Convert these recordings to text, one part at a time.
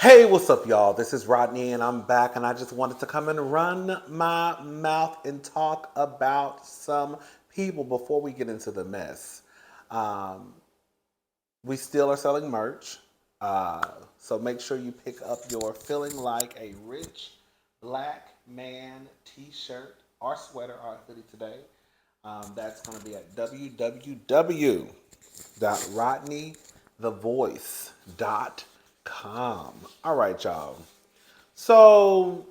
Hey, what's up, y'all? This is Rodney, and I'm back, and I just wanted to come and run my mouth and talk about some people before we get into the mess. Um, we still are selling merch, so make sure you pick up your Feeling Like a Rich Black Man t shirt or sweater or hoodie today. That's going to be at www.rodneythavoice.com. All right, y'all. So,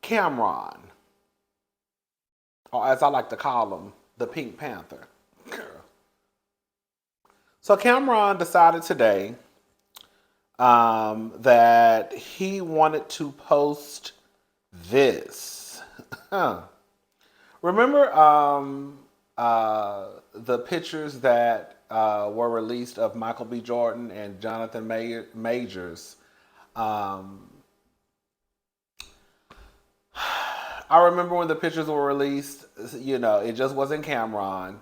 Camron, or as I like to call him, the Pink Panther. So, Camron decided today that he wanted to post this. Remember the pictures that were released of Michael B. Jordan and Jonathan Majors? Um, I remember when the pictures were released. It just wasn't Camron.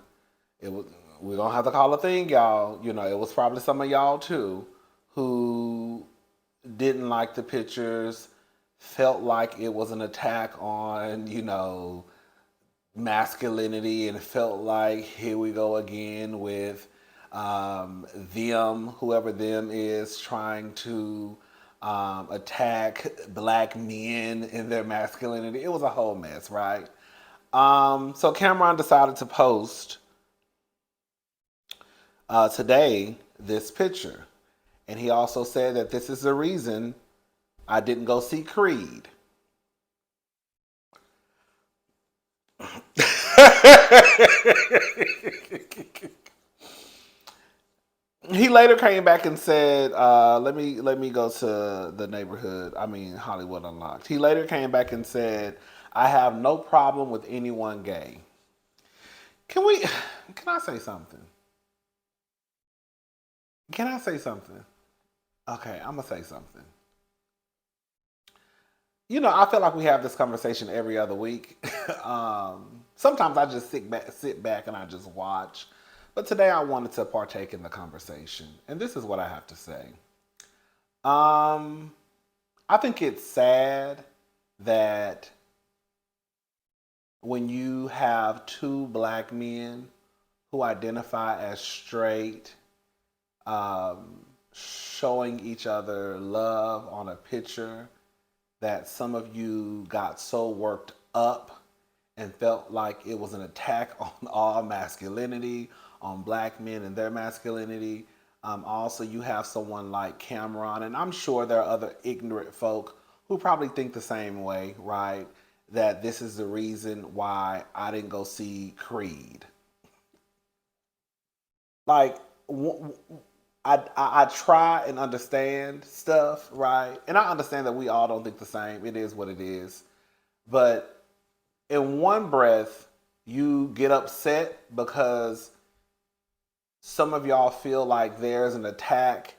It was. We're gonna have to call a thing, y'all. It was probably some of y'all too who didn't like the pictures, felt like it was an attack on, masculinity, and felt like here we go again with them, whoever them is, trying to attack black men in their masculinity. It was a whole mess, right? So Cameron decided to post today this picture. And he also said that this is the reason I didn't go see Creed. He later came back and said, "Let me go to the neighborhood. I mean Hollywood Unlocked." He later came back and said, "I have no problem with anyone gay." Can we? Can I say something? Can I say something? Okay, I'm gonna say something. I feel like we have this conversation every other week. Sometimes I just sit back, and I just watch. But today I wanted to partake in the conversation, and this is what I have to say. Um, I think it's sad that when you have two black men who identify as straight, showing each other love on a picture, that some of you got so worked up and felt like it was an attack on all masculinity, on black men and their masculinity. Also, you have someone like Camron, and I'm sure there are other ignorant folk who probably think the same way, right? That this is the reason why I didn't go see Creed. Like, I try and understand stuff, right? And I understand that we all don't think the same. It is what it is. But in one breath, you get upset because some of y'all feel like there's an attack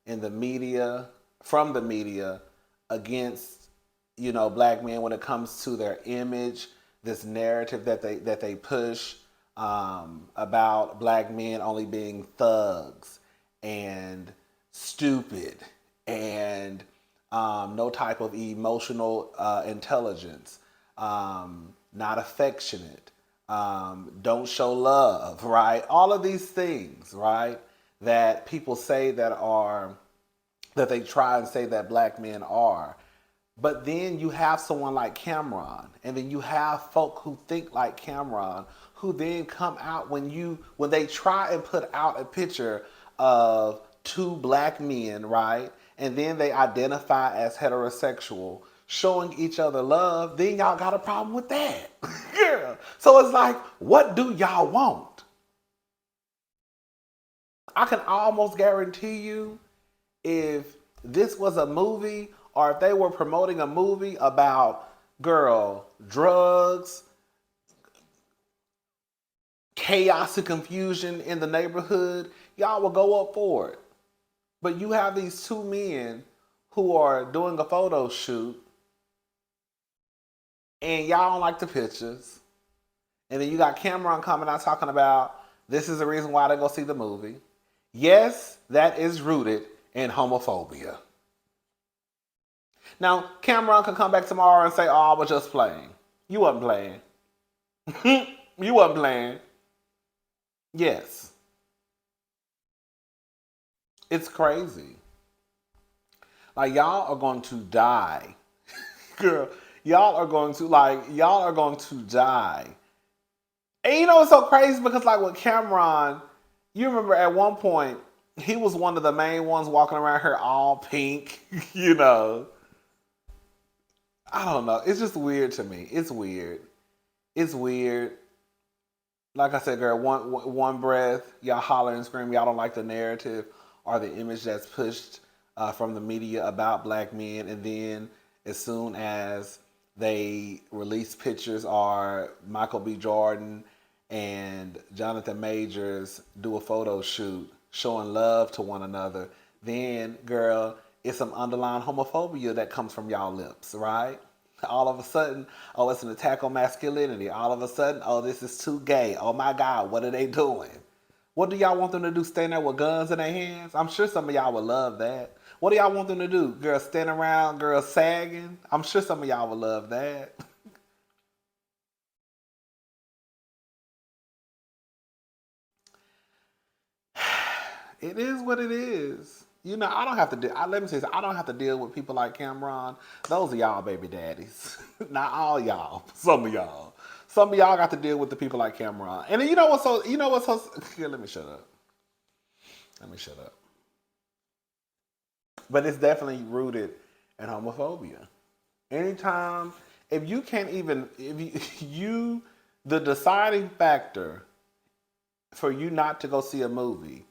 in the media, from the media, against black men when it comes to their image, this narrative that they push about black men only being thugs and stupid and no type of emotional intelligence, not affectionate, don't show love, right? All of these things, right? That people say that they try and say that black men are. But then you have someone like Camron, and then you have folk who think like Camron, who then come out when they try and put out a picture of two black men, right? And then they identify as heterosexual, showing each other love, then y'all got a problem with that. Yeah. So it's like, what do y'all want? I can almost guarantee you, if this was a movie, or if they were promoting a movie about, girl, drugs, chaos and confusion in the neighborhood, y'all will go up for it. But you have these two men who are doing a photo shoot, and y'all don't like the pictures. And then you got Cameron coming out talking about this is the reason why they go see the movie. Yes, that is rooted in homophobia. Now, Camron can come back tomorrow and say, "Oh, I was just playing." You wasn't playing. You wasn't playing. Yes, it's crazy. Like y'all are going to die, girl. Y'all are going to die. And you know it's so crazy because like with Cameron, you remember at one point he was one of the main ones walking around here all pink. You know, I don't know. It's just weird to me. It's weird. It's weird. Like I said, girl, one breath, y'all holler and scream. Y'all don't like the narrative or the image that's pushed from the media about black men, and then as soon as they release pictures or Michael B. Jordan and Jonathan Majors do a photo shoot showing love to one another, then girl, it's some underlying homophobia that comes from y'all lips, right? All of a sudden, oh, it's an attack on masculinity. All of a sudden, oh, this is too gay. Oh my God, what are they doing? What do y'all want them to do? Stand there with guns in their hands? I'm sure some of y'all would love that. What do y'all want them to do? Girls stand around, girls sagging? I'm sure some of y'all would love that. It is what it is. You know, I don't have to deal. Let me say this. I don't have to deal with people like Camron. Those are y'all baby daddies. Not all y'all. Some of y'all. Some of y'all got to deal with the people like Camron. And then you know what's so? You know what's so? Here, let me shut up. Let me shut up. But it's definitely rooted in homophobia. Anytime, if you can't even, if you the deciding factor for you not to go see a movie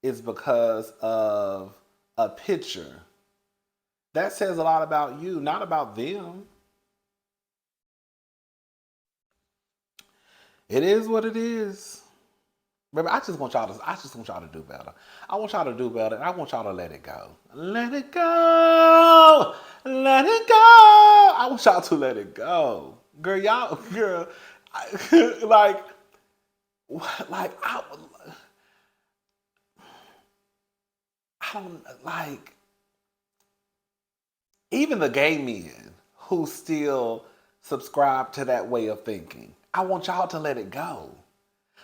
is because of a picture. That says a lot about you, not about them. It is what it is. Baby, I just want y'all to do better. I want y'all to do better. And I want y'all to let it go. Let it go. Let it go. I want y'all to let it go. Girl, y'all, girl, like, like, I don't, like, even the gay men who still subscribe to that way of thinking, I want y'all to let it go.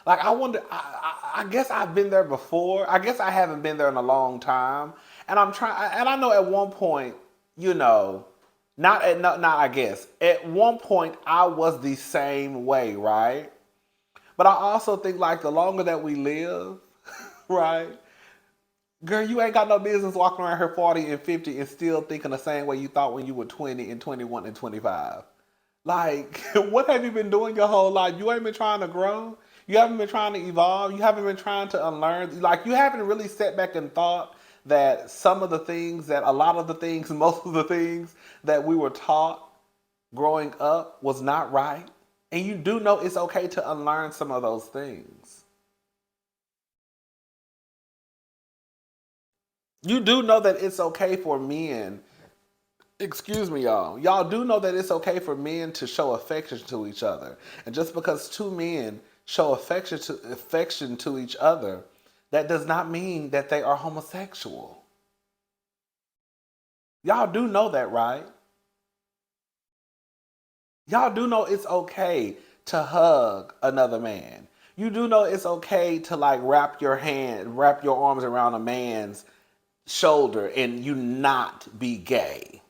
Like I wonder, I guess I've been there before. I guess I haven't been there in a long time, and I'm trying. And I know at one point, you know, not I guess at one point I was the same way, right? But I also think like the longer that we live, right? Girl, you ain't got no business walking around here 40 and 50 and still thinking the same way you thought when you were 20 and 21 and 25. Like, what have you been doing your whole life? You ain't been trying to grow. You haven't been trying to evolve. You haven't been trying to unlearn. Like, you haven't really sat back and thought that some of the things, that a lot of the things, most of the things that we were taught growing up was not right. And you do know it's okay to unlearn some of those things. You do know that it's okay for men, excuse me, y'all. Y'all do know that it's okay for men to show affection to each other. And just because two men show affection to each other, that does not mean that they are homosexual. Y'all do know that, right? Y'all do know it's okay to hug another man. You do know it's okay to like wrap your arms around a man's shoulder and you not be gay.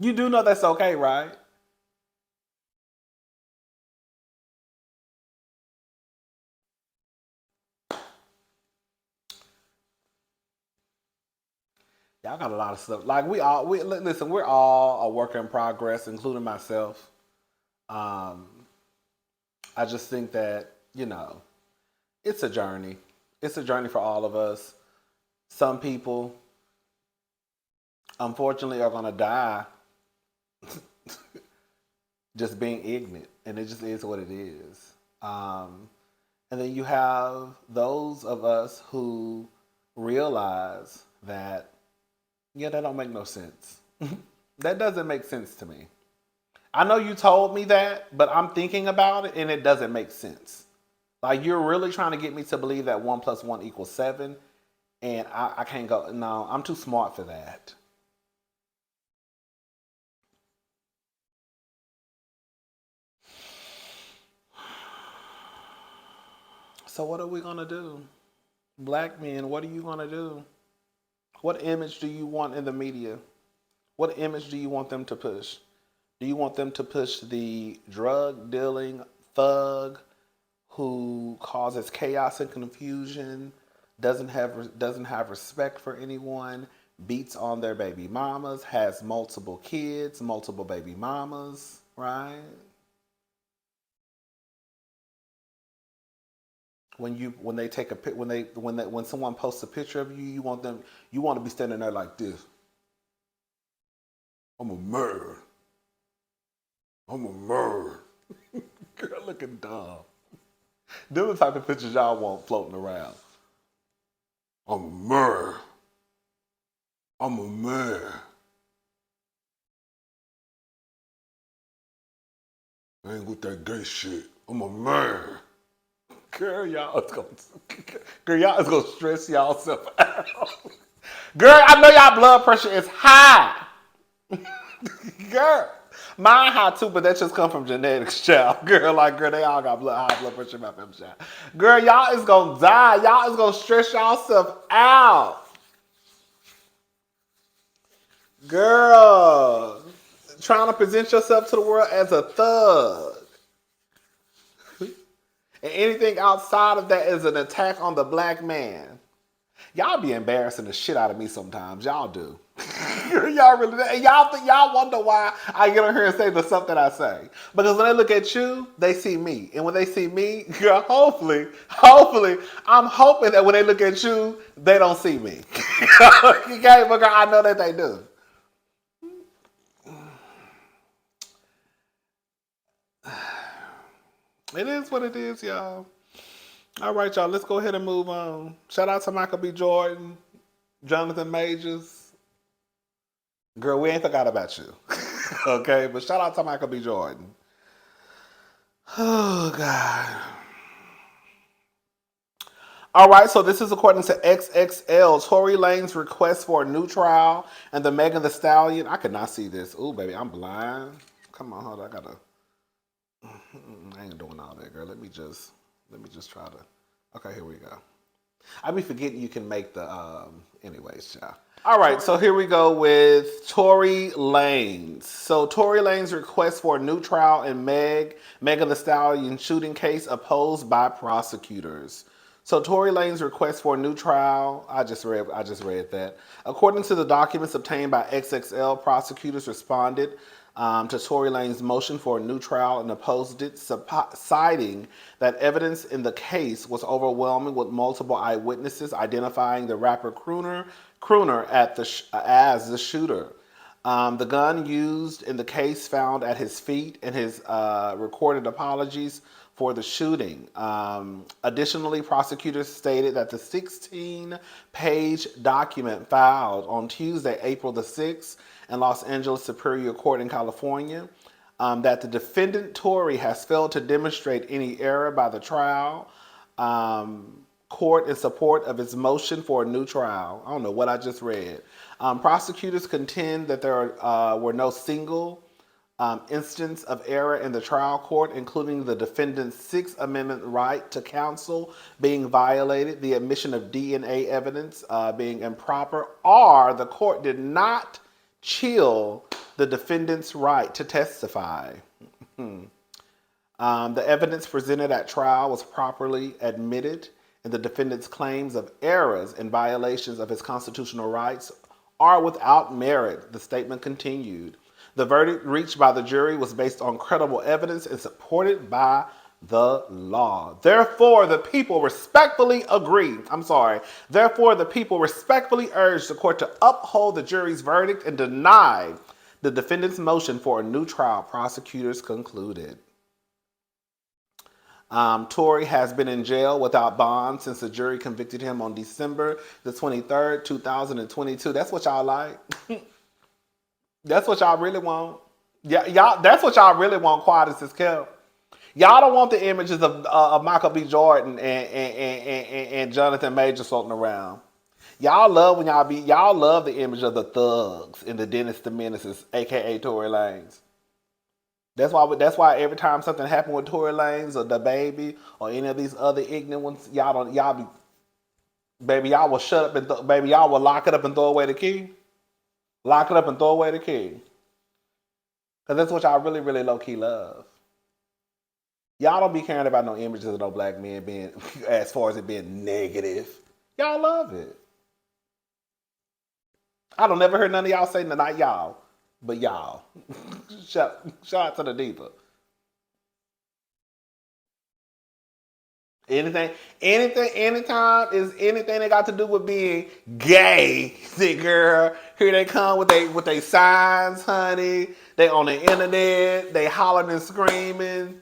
You do know that's okay, right? Y'all got a lot of stuff. Like we listen. We're all a work in progress, including myself. Um, I just think that it's a journey. It's a journey for all of us. Some people, unfortunately, are gonna die just being ignorant, and it just is what it is. And then you have those of us who realize that yeah, that don't make no sense. That doesn't make sense to me. I know you told me that, but I'm thinking about it and it doesn't make sense. Like, you're really trying to get me to believe that 1 + 1 = 7, and I can't go. No, I'm too smart for that. So what are we gonna do? Black men, what are you gonna do? What image do you want in the media? What image do you want them to push? Do you want them to push the drug dealing thug who causes chaos and confusion, doesn't have respect for anyone, beats on their baby mamas, has multiple kids, multiple baby mamas, right? When they take a when someone posts a picture of you, you want to be standing there like this. I'm a murder. I'm a murder. Girl, looking dumb. Them the type of pictures y'all want floating around. I'm a murder. I'm a man. I ain't with that gay shit. I'm a man. Girl, y'all is gonna stress y'all self out. Girl, I know y'all blood pressure is high. Girl, mine high too, but that just come from genetics, child. Girl, they all got high blood pressure about them, child. Girl, y'all is gonna die. Y'all is gonna stress yourself out. Girl, trying to present yourself to the world as a thug. And anything outside of that is an attack on the black man. Y'all be embarrassing the shit out of me sometimes. Y'all do. Y'all really, and y'all wonder why I get on here and say the stuff that I say. Because when they look at you, they see me. And when they see me, girl, hopefully, I'm hoping that when they look at you, they don't see me. Okay, but girl, I know that they do. It is what it is, y'all. All right, y'all, let's go ahead and move on. Shout out to Michael B. Jordan, Jonathan Majors. Girl, we ain't forgot about you. Okay, but shout out to Michael B. Jordan. Oh, God. All right, so this is according to XXL. Tory Lanez request for a new trial and the Megan Thee Stallion. I could not see this. Ooh, baby, I'm blind. Come on, hold on. I ain't doing all that, girl. Let me just try to. Okay, here we go. I be forgetting you can make the anyways, child. All right, so here we go with Tory Lanez. So Tory Lanez request for a new trial in Megan Thee Stallion shooting case opposed by prosecutors. So Tory Lanez request for a new trial. I just read that. According to the documents obtained by XXL, prosecutors responded to Tory Lanez's motion for a new trial and opposed it, citing that evidence in the case was overwhelming, with multiple eyewitnesses identifying the rapper Crooner as the shooter. The gun used in the case found at his feet and his recorded apologies for the shooting. Additionally, prosecutors stated that the 16-page document filed on Tuesday, April the 6th, in Los Angeles Superior Court in California, that the defendant Tory has failed to demonstrate any error by the trial court in support of its motion for a new trial. I don't know what I just read. Prosecutors contend that there were no single instance of error in the trial court, including the defendant's Sixth Amendment right to counsel being violated, the admission of DNA evidence being improper, or the court did not chill the defendant's right to testify. The evidence presented at trial was properly admitted, and the defendant's claims of errors and violations of his constitutional rights are without merit, the statement continued. The verdict reached by the jury was based on credible evidence and supported by the law. Therefore, the people respectfully urge the court to uphold the jury's verdict and deny the defendant's motion for a new trial, prosecutors concluded. Tory has been in jail without bond since the jury convicted him on December the 23rd, 2022. That's what y'all like. That's what y'all really want. Yeah, y'all. That's what y'all really want. Quiet as is kept. Y'all don't want the images of Michael B. Jordan and Jonathan Majors floating around. Y'all love when y'all love the image of the thugs and the Dennis the Menaces, aka Tory Lanez. That's why every time something happened with Tory Lanez or the baby or any of these other ignorant ones, y'all be baby y'all will shut up and baby y'all will lock it up and throw away the key. Lock it up and throw away the key. Cause that's what y'all really, really low key love. Y'all don't be caring about no images of no black men being as far as it being negative. Y'all love it. I don't never heard none of y'all say not y'all, but y'all. shout out to the diva. Anytime is anything they got to do with being gay. See, girl, here they come with they signs, honey. They on the internet, they hollering and screaming.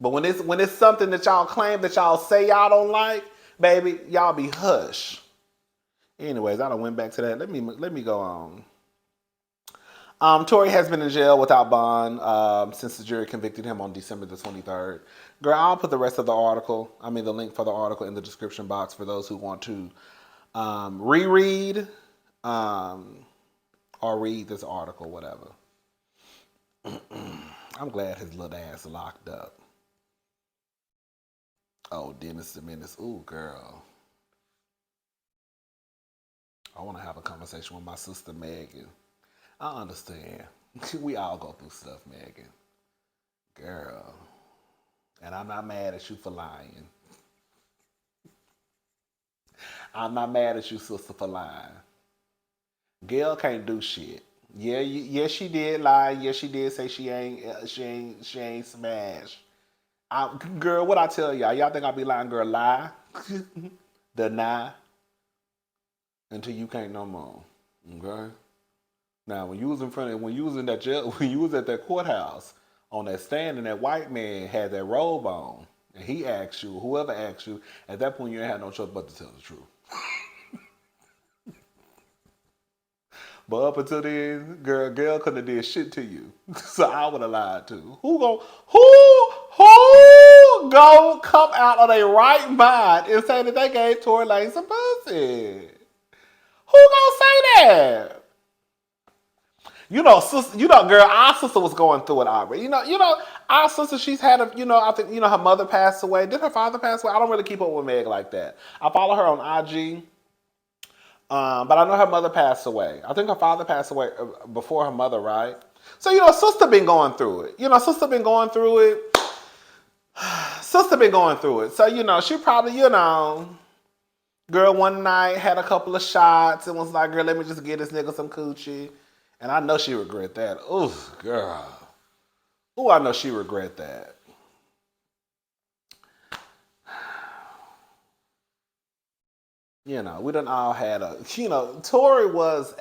But when it's something that y'all claim that y'all say y'all don't like, baby, y'all be hush. Anyways, I done went back to that. Let me go on. Tory has been in jail without bond since the jury convicted him on December the 23rd. Girl, I'll put the rest of the article, the link for the article in the description box for those who want to reread or read this article, whatever. I'm glad his little ass locked up. Oh, Dennis the Menace. Ooh, girl. I want to have a conversation with my sister, Megan. I understand. We all go through stuff, Megan. Girl. And I'm not mad at you for lying. I'm not mad at you, sister, for lying. Gail can't do shit. Yeah, she did lie. Yeah, she did say she ain't smashed. Girl, what I tell y'all? Y'all think I be lying? Girl, lie, deny, until you can't no more. Okay. Now, when you was in that jail, when you was at that courthouse on that stand, and that white man had that robe on, and he asked you, whoever asked you, at that point you ain't had no choice but to tell the truth. But up until then, girl couldn't have did shit to you, so I would have lied too. Who go come out of their right mind and say that they gave Tory Lanez some pussy? Who gonna say that? Sister, girl, our sister was going through it already. Our sister, she's had I think, her mother passed away. Did her father pass away? I don't really keep up with Meg like that. I follow her on IG, but I know her mother passed away. I think her father passed away before her mother, right? So, sister been going through it. Sister been going through it. Sister been going through it. So, she probably, girl, one night had a couple of shots and was like, girl, let me just get this nigga some coochie. And I know she regret that. Ooh, girl. Ooh, I know she regret that. We done all had Tory was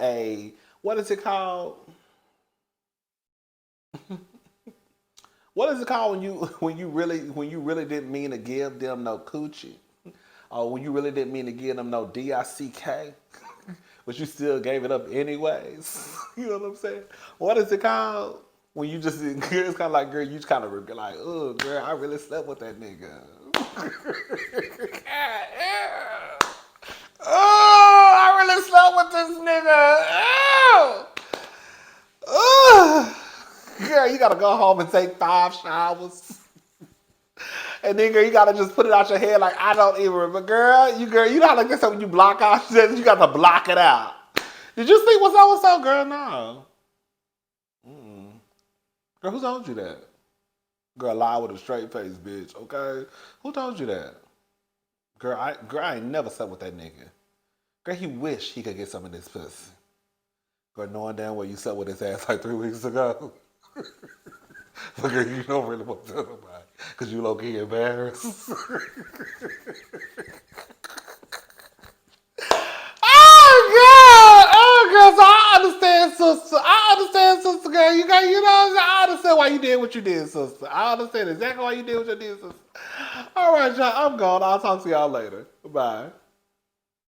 what is it called? What is it called when you really didn't mean to give them no coochie? Or when you really didn't mean to give them no DICK? But you still gave it up anyways. You know what I'm saying? What is it called? When you just, it's kind of like, girl, you just kind of like, oh, girl, I really slept with that nigga. Oh, I really slept with this nigga. Oh. Girl, you gotta go home and take 5 showers. And then, girl, you gotta just put it out your head like, I don't even remember. Girl, you know how like this when you block out shit, you gotta block it out. Did you see what's up, girl? No. Girl, who told you that? Girl, lie with a straight face, bitch, okay? Who told you that? Girl, I ain't never slept with that nigga. Girl, he wish he could get some of this pussy. Girl, knowing damn well you slept with his ass like 3 weeks ago. But girl, you don't really want to tell nobody. Because you low-key embarrassed. Oh, girl, so I understand, sister, girl. I understand why you did what you did, sister. I understand exactly why you did what you did, sister. All right, y'all, I'm gone. I'll talk to y'all later. Bye.